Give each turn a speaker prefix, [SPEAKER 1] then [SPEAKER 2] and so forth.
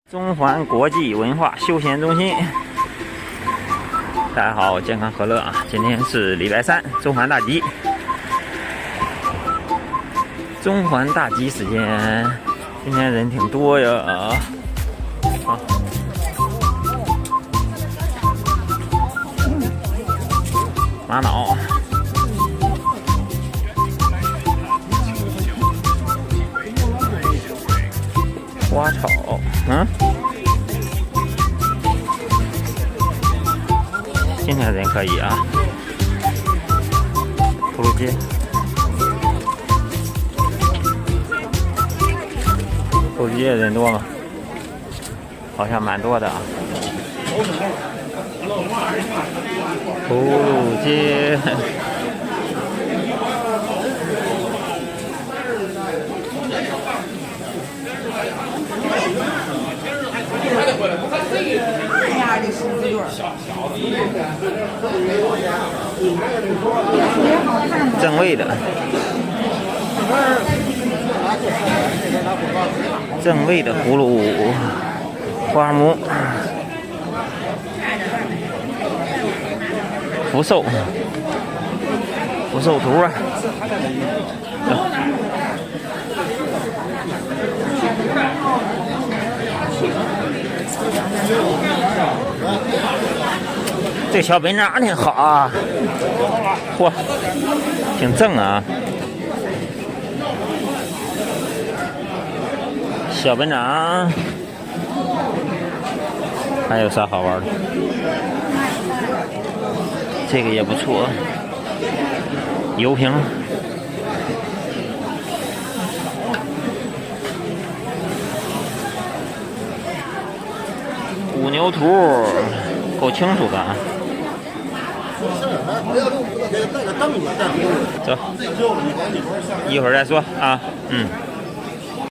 [SPEAKER 1] 中环国际文化休闲中心，大家好，健康和乐啊！今天是礼拜三，中环大集。中环大集时间，今天人挺多呀啊！玛瑙、花草，今天人可以啊。葫芦街，葫芦街人多吗？好像蛮多的啊。葫芦街。正味的，正味的葫芦花木，福寿图啊。这小本章挺好啊，嚯，挺正啊。小本章还有啥好玩的？这个也不错，油瓶。五牛图够清楚的啊。走，一会儿再说啊。